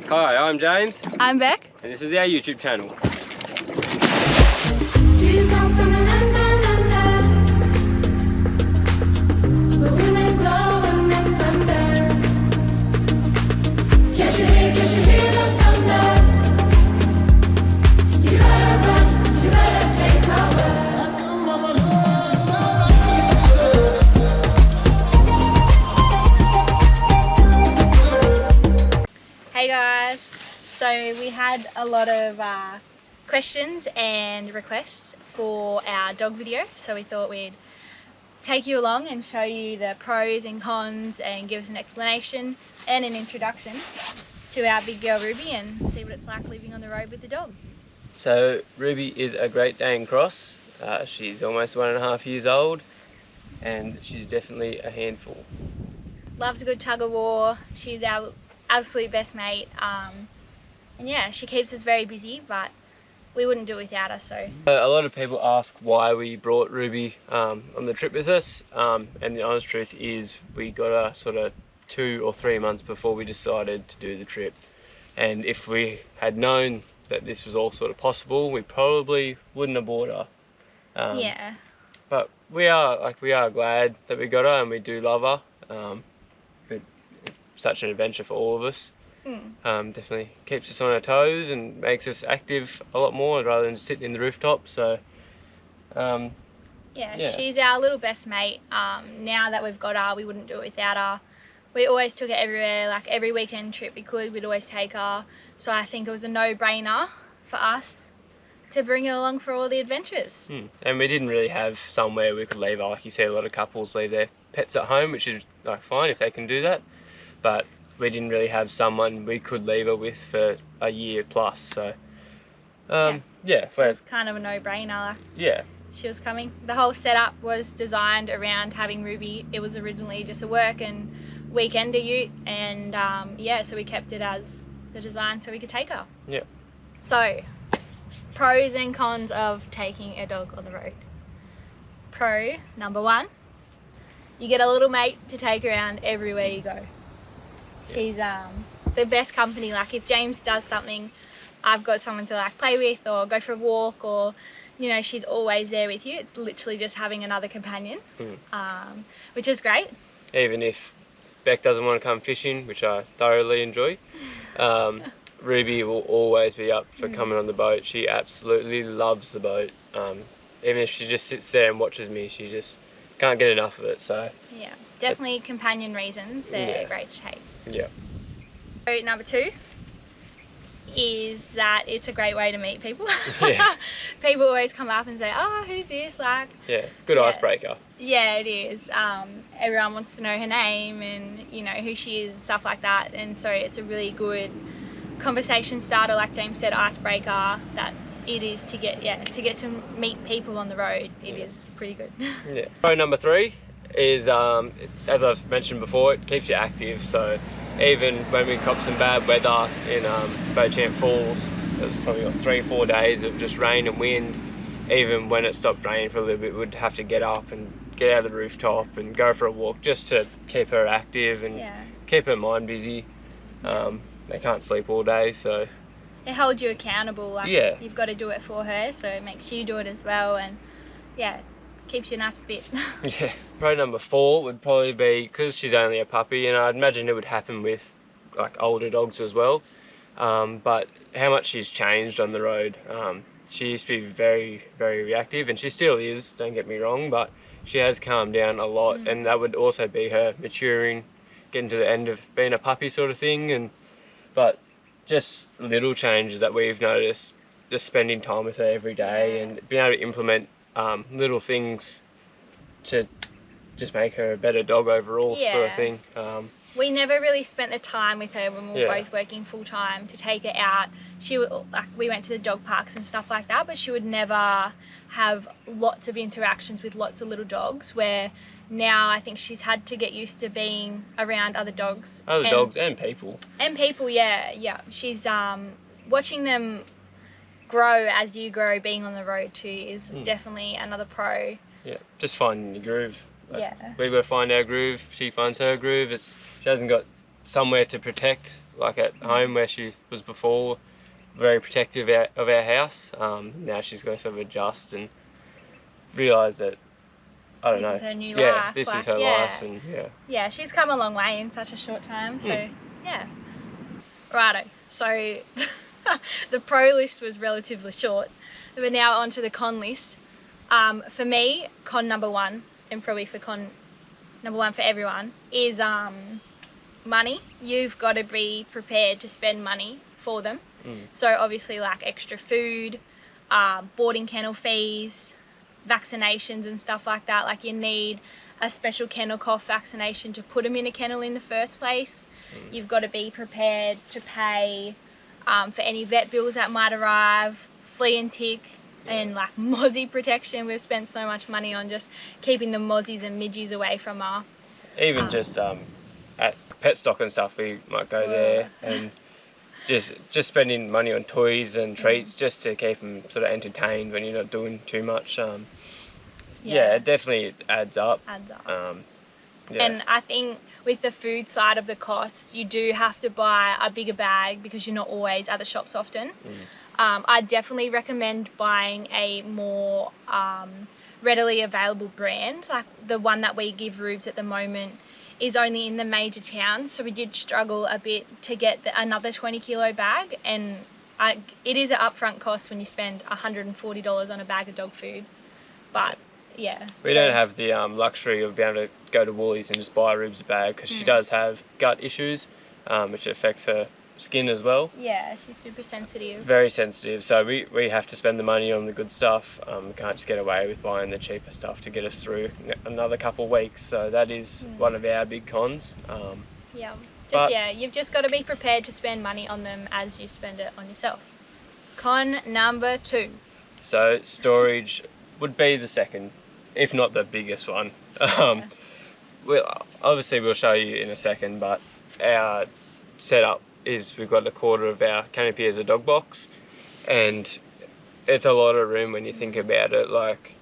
Hi, I'm James. I'm Beck. And this is our YouTube channel. Do you come from an under, where women blow and men thunder? Can't you hear the thunder? You better run, you better take cover. Hey guys, so we had a lot of questions and requests for our dog video, so we thought we'd take you along and show you the pros and cons and give us an explanation and an introduction to our big girl Ruby and see what it's like living on the road with the dog. So Ruby is a Great Dane cross. She's almost 1.5 years old and she's definitely a handful. Loves a good tug of war. She's our absolute best mate, and yeah, she keeps us very busy, but we wouldn't do it without her. So A lot of people ask why we brought Ruby on the trip with us, and the honest truth is we got her sort of 2 or 3 months before we decided to do the trip, and if we had known that this was all sort of possible, we probably wouldn't have bought her. yeah, But we are glad that we got her, and we do love her. Such an adventure for all of us. Definitely keeps us on our toes and makes us active a lot more rather than sitting in the rooftop. So yeah, she's our little best mate. Now that we've got her, we wouldn't do it without her. We always took her everywhere, like every weekend trip we could, we'd always take her. So I think it was a no-brainer for us to bring her along for all the adventures. And we didn't really have somewhere we could leave her. Like you see, a lot of couples leave their pets at home, which is like fine if they can do that. But we didn't really have someone we could leave her with for a year plus. So yeah, It was kind of a no-brainer. yeah. She was coming. The whole setup was designed around having Ruby. It was originally just a work and weekender ute, and yeah, so we kept it as the design so we could take her. Yeah. So, pros and cons of taking a dog on the road. Pro number 1, you get a little mate to take around everywhere you go. She's the best company. Like if James does something, I've got someone to like play with or go for a walk, or you know, she's always there with you. It's literally just having another companion, which is great. Even if Beck doesn't want to come fishing, which I thoroughly enjoy, Ruby will always be up for coming on the boat. She absolutely loves the boat. Even if she just sits there and watches me, she just can't get enough of it. So yeah, definitely companion reasons. They're great to take. Yeah. So number 2 is that it's a great way to meet people. Yeah. People always come up and say, oh, who's this? Like, Yeah, good icebreaker. yeah, it is. Everyone wants to know her name and you know who she is and stuff like that, and so it's a really good conversation starter, like James said, icebreaker, that it is to get to meet people on the road. It is pretty good. Yeah. Pro number 3 is, as I've mentioned before, it keeps you active. So even when we cop some bad weather in Beauchamp Falls, it was probably like 3-4 days of just rain and wind. Even when it stopped raining for a little bit, we'd have to get up and get out of the rooftop and go for a walk just to keep her active and keep her mind busy. They can't sleep all day, so it holds you accountable. Like, yeah, you've got to do it for her, so it makes you do it as well, and yeah, keeps you nice and fit. Yeah. Pro number 4 would probably be, because she's only a puppy, and I'd imagine it would happen with like older dogs as well, but how much she's changed on the road. She used to be very, very reactive, and she still is, don't get me wrong, but she has calmed down a lot, and that would also be her maturing, getting to the end of being a puppy sort of thing. But just little changes that we've noticed, just spending time with her every day and being able to implement little things to just make her a better dog overall, sort of thing. We never really spent the time with her when we were both working full time to take her out. She would, like, we went to the dog parks and stuff like that, but she would never have lots of interactions with lots of little dogs, where now I think she's had to get used to being around other dogs. Dogs and people. And people, yeah. She's watching them grow as you grow, being on the road too, is definitely another pro. Yeah, just finding your groove. Like, we've got to find our groove, she finds her groove. She hasn't got somewhere to protect, like at home where she was before, very protective of our house. Now she's got to sort of adjust and realise that, I don't know. This is her new yeah, life. this like, is her life, and Yeah, she's come a long way in such a short time, so yeah. Righto, so the pro list was relatively short. We're now on to the con list. For me, con number one, and probably for con number one for everyone, is money. You've got to be prepared to spend money for them. So obviously like extra food, boarding kennel fees, vaccinations and stuff like that. Like you need a special kennel cough vaccination to put them in a kennel in the first place. You've got to be prepared to pay for any vet bills that might arrive, flea and tick, and like mozzie protection. We've spent so much money on just keeping the mozzies and midgies away from our... Even just at pet stock and stuff, we might go there and just spending money on toys and treats just to keep them sort of entertained when you're not doing too much. Yeah, it definitely adds up. And I think with the food side of the costs, you do have to buy a bigger bag because you're not always at the shops often. I definitely recommend buying a more readily available brand. Like the one that we give Rubes at the moment is only in the major towns, so we did struggle a bit to get another 20 kilo bag, and it is an upfront cost when you spend $140 on a bag of dog food. But yeah, we don't have the luxury of being able to go to Woolies and just buy Rubes a bag, because she does have gut issues, which affects her skin as well. Yeah, she's super sensitive. Very sensitive, so we have to spend the money on the good stuff. We can't just get away with buying the cheaper stuff to get us through another couple of weeks, so that is one of our big cons. You've just got to be prepared to spend money on them as you spend it on yourself. Con number two. So storage would be the second, if not the biggest one. We'll show you in a second, but our setup is we've got a quarter of our canopy as a dog box, and it's a lot of room when you think about it. Like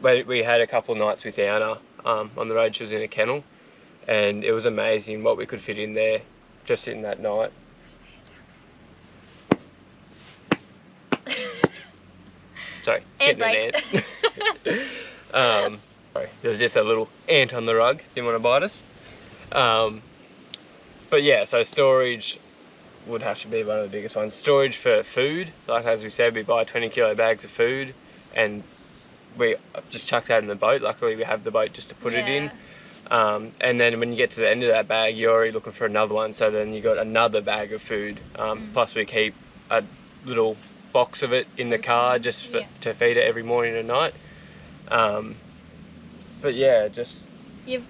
we had a couple of nights with Anna on the road. She was in a kennel, and it was amazing what we could fit in there just in that night. Sorry, Ant getting an ant. Sorry, there was just a little ant on the rug, didn't want to bite us. But yeah, so storage would have to be one of the biggest ones. Storage for food, like as we said, we buy 20 kilo bags of food, and we just chuck that in the boat. Luckily we have the boat just to put it in. And then when you get to the end of that bag, you're already looking for another one, so then you got another bag of food. Plus we keep a little box of it in the car just to feed it every morning and night. But yeah, just... You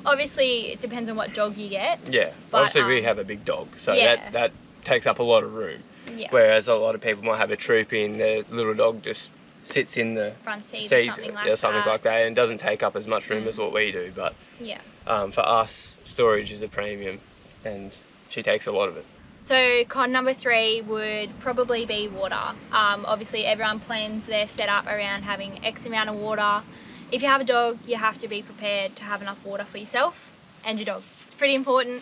obviously it depends on what dog you get. Yeah, but, obviously we have a big dog, so that takes up a lot of room. Yeah. Whereas a lot of people might have a troop in, their little dog just sits in the front seat or something like that, and doesn't take up as much room as what we do. But for us, storage is a premium, and she takes a lot of it. So con number three would probably be water. Obviously everyone plans their setup around having X amount of water. If you have a dog, you have to be prepared to have enough water for yourself and your dog. It's pretty important.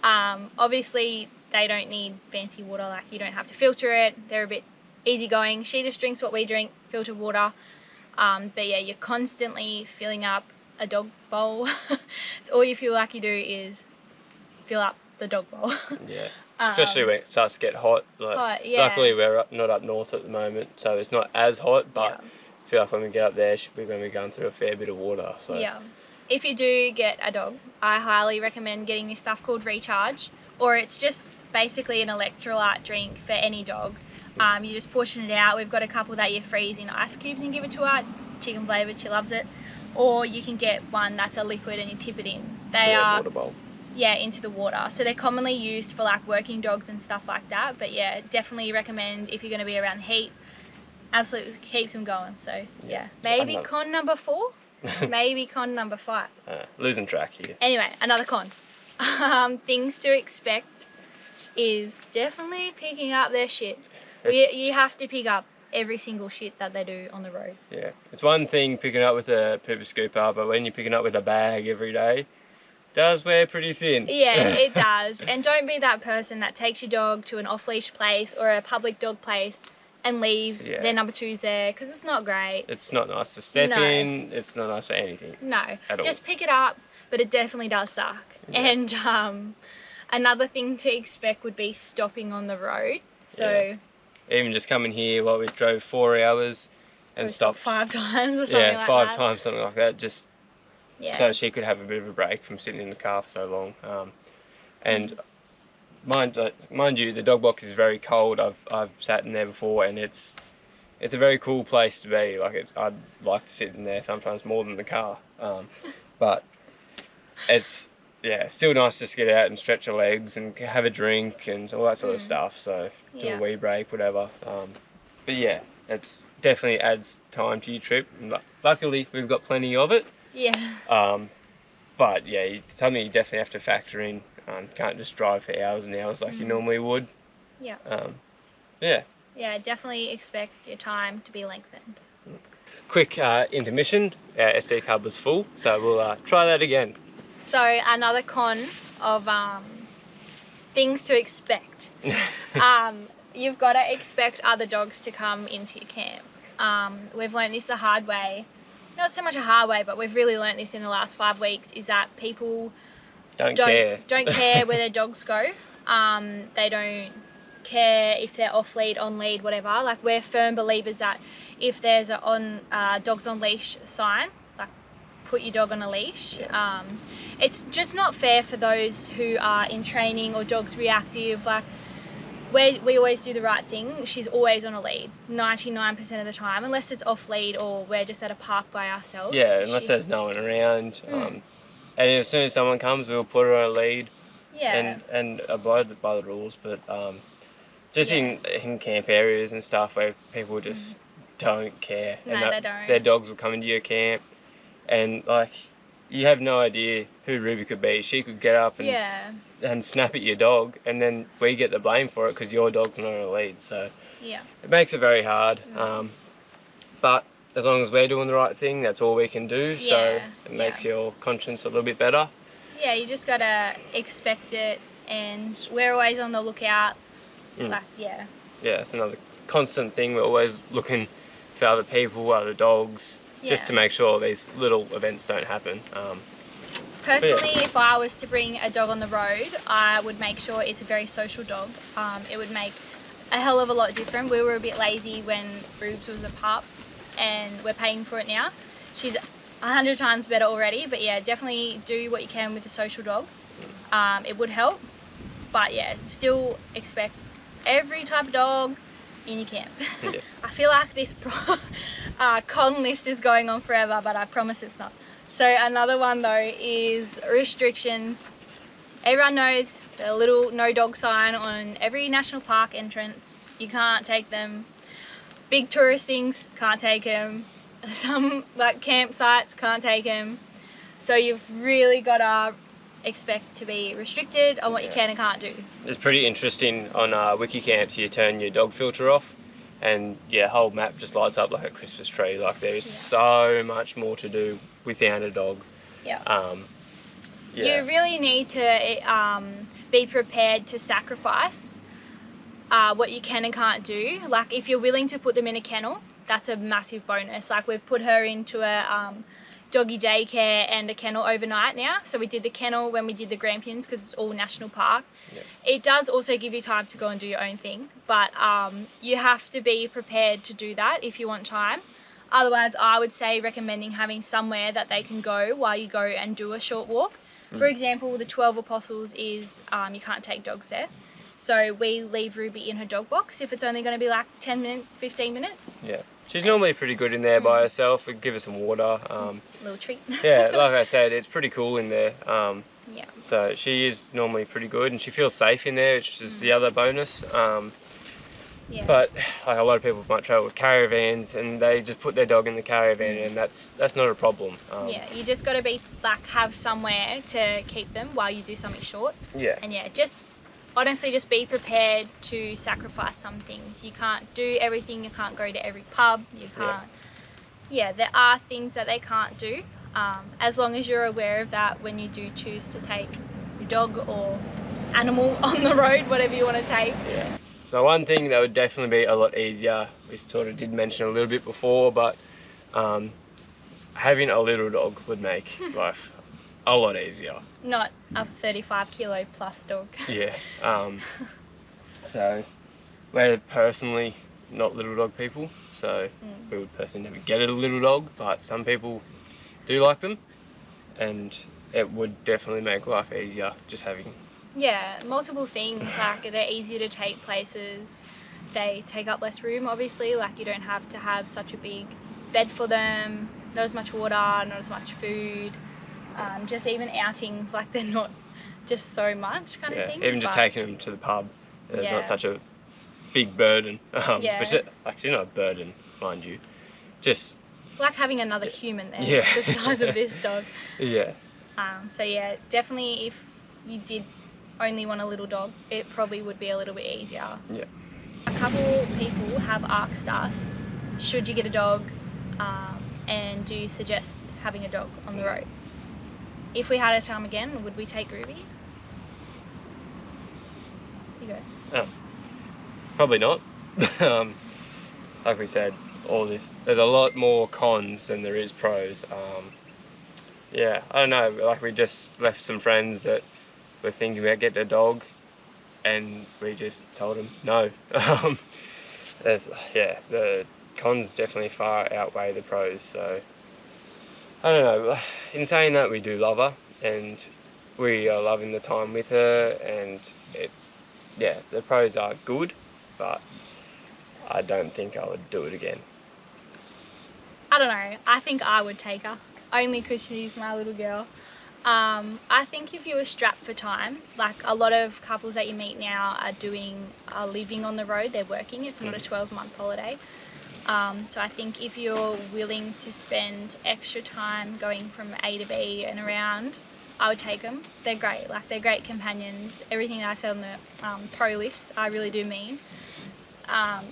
Obviously, they don't need fancy water, like you don't have to filter it. They're a bit easygoing. She just drinks what we drink, filtered water. But yeah, you're constantly filling up a dog bowl. It's all you feel like you do is fill up the dog bowl. Yeah, especially when it starts to get hot. Luckily, we're not up north at the moment, so it's not as hot, but... I feel like when we get up there, we're going to be going through a fair bit of water. So. Yeah. If you do get a dog, I highly recommend getting this stuff called Recharge, or it's just basically an electrolyte drink for any dog. You just portion it out. We've got a couple that you freeze in ice cubes and give it to her. Chicken flavoured, she loves it. Or you can get one that's a liquid and you tip it in. They are water bowl. Yeah, into the water. So they're commonly used for like working dogs and stuff like that. But yeah, definitely recommend if you're going to be around heat. Absolutely keeps them going. So yeah, maybe con number 4, maybe con number 5. Losing track here. Anyway, another con. Things to expect is definitely picking up their shit. You have to pick up every single shit that they do on the road. Yeah, it's one thing picking up with a pooper scooper, but when you're picking up with a bag every day, does wear pretty thin. Yeah, it does. And don't be that person that takes your dog to an off-leash place or a public dog place and leaves Yeah. their number twos there, because it's not great. It's not nice to step No. in. It's not nice for anything. No, At all. just pick it up, but it definitely does suck. Yeah. And another thing to expect would be stopping on the road. So Even just coming here, we drove 4 hours and we stopped stopped 5 times or something like 5 that. times, something like that, just Yeah. so she could have a bit of a break from sitting in the car for so long. And mind you, the dog box is very cold. I've sat in there before, and it's a very cool place to be. Like I'd like to sit in there sometimes more than the car. But it's still nice just to get out and stretch your legs and have a drink and all that sort of stuff. So do Yeah. a wee break, whatever. But yeah, it's definitely adds time to your trip. And luckily, we've got plenty of it. Yeah. But yeah, something you definitely have to factor in. Can't just drive for hours and hours like you normally would. Yeah. Yeah. Yeah, definitely expect your time to be lengthened. Quick intermission. Our SD card was full, so we'll try that again. So another con of things to expect. You've got to expect other dogs to come into your camp. We've learned this the hard way. Not so much a hard way, but we've really learned this in the last 5 weeks, is that people Don't care. don't care where their dogs go. They don't care if they're off lead, on lead, whatever. Like, we're firm believers that if there's a dogs on leash sign, like, put your dog on a leash. Yeah. It's just not fair for those who are in training or dogs reactive. Like, we always do the right thing. She's always on a lead 99% of the time, unless it's off lead or we're just at a park by ourselves. Yeah, unless there's no one around. And as soon as someone comes, we'll put her on a lead and abide by the rules. But just in camp areas and stuff where people just don't care. No, and they don't. Their dogs will come into your camp, and like, you have no idea who Ruby could be. She could get up and snap at your dog, and then we get the blame for it because your dog's not on a lead. So it makes it very hard. But as long as we're doing the right thing, that's all we can do. So it makes your conscience a little bit better. Yeah, you just gotta expect it, and we're always on the lookout. Like, Yeah, it's another constant thing. We're always looking for other people, other dogs, just to make sure these little events don't happen. Personally, if I was to bring a dog on the road, I would make sure it's a very social dog. It would make a hell of a lot different. We were a bit lazy when Rubes was a pup, and we're paying for it now. She's 100 times better already, but yeah, definitely do what you can with a social dog. It would help, but yeah, still expect every type of dog in your camp. I feel like this con list is going on forever, but I promise it's not. So another one though is restrictions. Everyone knows the little no dog sign on every national park entrance. You can't take them. Big tourist things, can't take them. Some like campsites, can't take them. So you've really got to expect to be restricted on what you can and can't do. It's pretty interesting on wiki camps. You turn your dog filter off, and whole map just lights up like a Christmas tree. Like, there is so much more to do without a dog. You really need to be prepared to sacrifice what you can and can't do. Like, if you're willing to put them in a kennel, that's a massive bonus. Like, we've put her into a doggy daycare and a kennel overnight now. So we did the kennel when we did the Grampians because it's all national park. It does also give you time to go and do your own thing, but you have to be prepared to do that if you want time. Otherwise, I would say recommending having somewhere that they can go while you go and do a short walk. For example, the 12 Apostles is you can't take dogs there. So we leave Ruby in her dog box if it's only going to be like 10 minutes, 15 minutes. Yeah. She's normally pretty good in there by herself. We give her some water. Little treat. Yeah, like I said, it's pretty cool in there. So she is normally pretty good, and she feels safe in there, which is the other bonus. But like, a lot of people might travel with caravans, and they just put their dog in the caravan, and that's not a problem. You just got to be like, have somewhere to keep them while you do something short. And just honestly, just be prepared to sacrifice some things. You can't do everything. You can't go to every pub. You can't. There are things that they can't do. as long as you're aware of that when you do choose to take your dog or animal on the road, whatever you want to take. Yeah. So one thing that would definitely be a lot easier, we sort of did mention a little bit before, but having a little dog would make life a lot easier. Not a 35 kilo plus dog. Yeah. So we're personally not little dog people, so we would personally never get a little dog, but some people do like them, and it would definitely make life easier just having. Yeah, multiple things, like they're easier to take places, they take up less room obviously, like you don't have to have such a big bed for them, not as much water, not as much food, just even outings, like they're not just so much kind of thing. Even just taking them to the pub, it's Yeah. not such a big burden. Yeah. Which is actually not a burden, mind you, just like having another human there, Yeah. the size of this dog. yeah. So yeah, definitely if you did only want a little dog, it probably would be a little bit easier. Yeah. A couple people have asked us, should you get a dog, and do you suggest having a dog on the road? If we had a time again, would we take Ruby? You go. Probably not. Like we said, there's a lot more cons than there is pros. Yeah, I don't know, like we just left some friends that were thinking about getting a dog, and we just told them no. The cons definitely far outweigh the pros, so I don't know. In saying that, we do love her, and we are loving the time with her, and the pros are good, but I don't think I would do it again. I don't know, I think I would take her, only because she's my little girl. I think if you were strapped for time, like a lot of couples that you meet now are living on the road, they're working, it's not a 12-month holiday. So I think if you're willing to spend extra time going from A to B and around, I would take them. They're great, like they're great companions. Everything that I said on the pro list, I really do mean.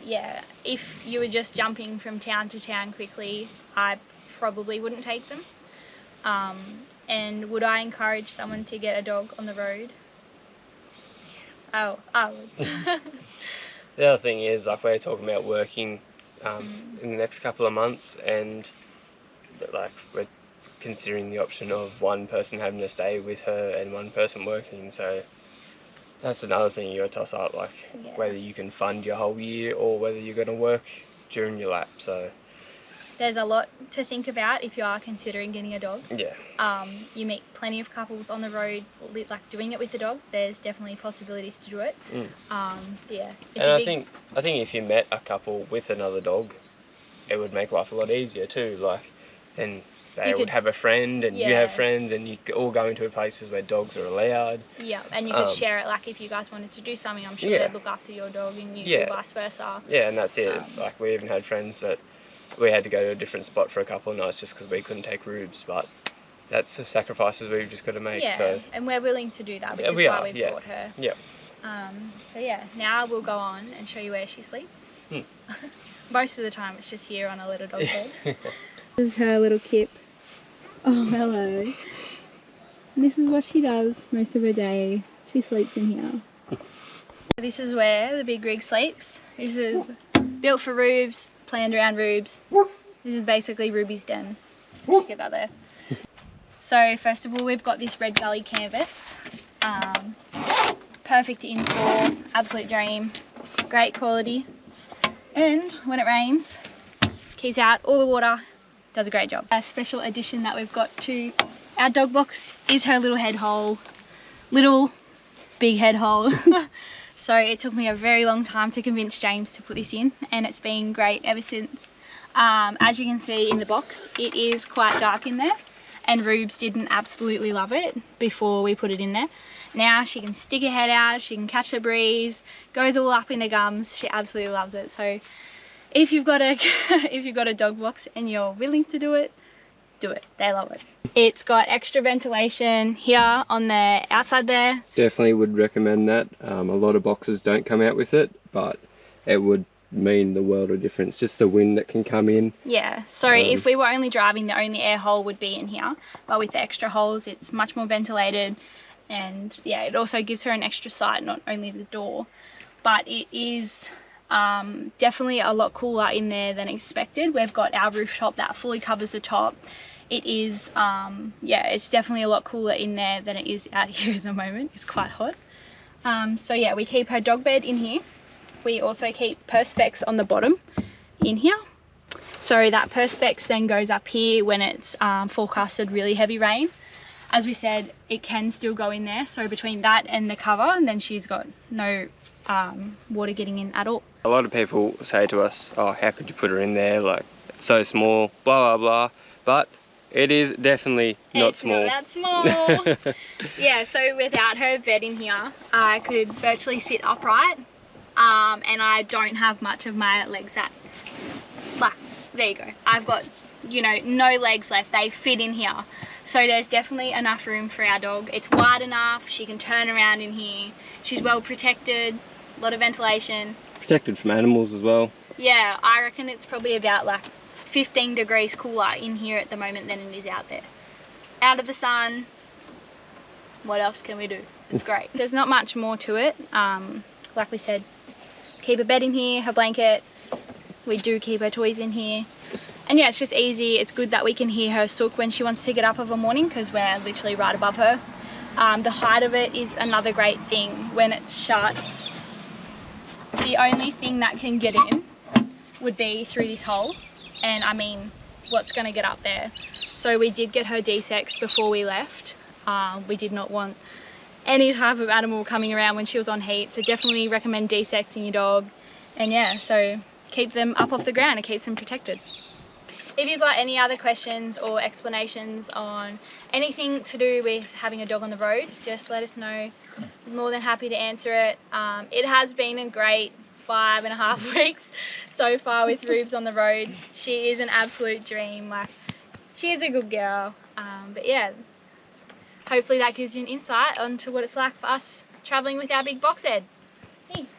Yeah, if you were just jumping from town to town quickly, I probably wouldn't take them. And would I encourage someone to get a dog on the road? Oh, I would. The other thing is, like, we're talking about working in the next couple of months, and like we're considering the option of one person having to stay with her and one person working, so that's another thing you got to toss up, like whether you can fund your whole year or whether you're going to work during your lap. So there's a lot to think about if you are considering getting a dog. Yeah. You meet plenty of couples on the road like doing it with a dog. There's definitely possibilities to do it. Yeah. And I think if you met a couple with another dog, it would make life a lot easier too. Like, then they would have a friend, and you have friends, and you all go into places where dogs are allowed. Yeah, and you could share it. Like if you guys wanted to do something, I'm sure they'd look after your dog, and you do vice versa. Yeah, and that's it. Like, we even had friends that we had to go to a different spot for a couple of nights just because we couldn't take Rubes, but that's the sacrifices we've just got to make. Yeah, so. And we're willing to do that, which is why we brought her. Yeah. So yeah, now we'll go on and show you where she sleeps. Most of the time it's just here on a little dog bed. This is her little kip. Oh, hello. And this is what she does most of her day. She sleeps in here. This is where the big rig sleeps. This is built for Rubes, planned around Rubes. This is basically Ruby's den. Get that there. So first of all, we've got this red gully canvas. Perfect to install, absolute dream, great quality. And when it rains, keeps out all the water, does a great job. A special addition that we've got to our dog box is her little head hole. Little, big head hole. So it took me a very long time to convince James to put this in, and it's been great ever since. As you can see in the box, it is quite dark in there, and Rubes didn't absolutely love it before we put it in there. Now she can stick her head out, she can catch the breeze, goes all up in her gums. She absolutely loves it. So if you've got a dog box and you're willing to do it, do it. They love it. It's got extra ventilation here on the outside there. Definitely would recommend that. A lot of boxes don't come out with it, but it would mean the world of difference. Just the wind that can come in. Yeah, so if we were only driving, the only air hole would be in here, but with the extra holes it's much more ventilated, and yeah, it also gives her an extra sight, not only the door. But it is definitely a lot cooler in there than expected. We've got our rooftop that fully covers the top. It is yeah, it's definitely a lot cooler in there than it is out here at the moment. It's quite hot. So yeah, we keep her dog bed in here. We also keep perspex on the bottom in here. So that perspex then goes up here when it's forecasted really heavy rain. As we said, it can still go in there. So between that and the cover, and then she's got no water getting in at all. A lot of people say to us, oh, how could you put her in there? Like, it's so small, blah, blah, blah. But it is definitely not small. It's not that small. Yeah, so without her bed in here, I could virtually sit upright. And I don't have much of my legs that, like, there you go. I've got, you know, no legs left. They fit in here. So there's definitely enough room for our dog. It's wide enough. She can turn around in here. She's well protected. A lot of ventilation. Protected from animals as well. Yeah, I reckon it's probably about like 15 degrees cooler in here at the moment than it is out there. Out of the sun. What else can we do? It's great. There's not much more to it. Like we said, keep a bed in here, her blanket. We do keep her toys in here. And yeah, it's just easy. It's good that we can hear her sook when she wants to get up of a morning, because we're literally right above her. The height of it is another great thing. When it's shut, the only thing that can get in would be through this hole. And I mean, what's gonna get up there? So we did get her desexed before we left. We did not want any type of animal coming around when she was on heat, so definitely recommend desexing your dog. And yeah, so keep them up off the ground, it keeps them protected. If you've got any other questions or explanations on anything to do with having a dog on the road, just let us know. I'm more than happy to answer it. It has been a great 5.5 weeks so far with Rubes on the road. She is an absolute dream. Like, she is a good girl. But yeah, hopefully that gives you an insight onto what it's like for us traveling with our big box heads. Hey.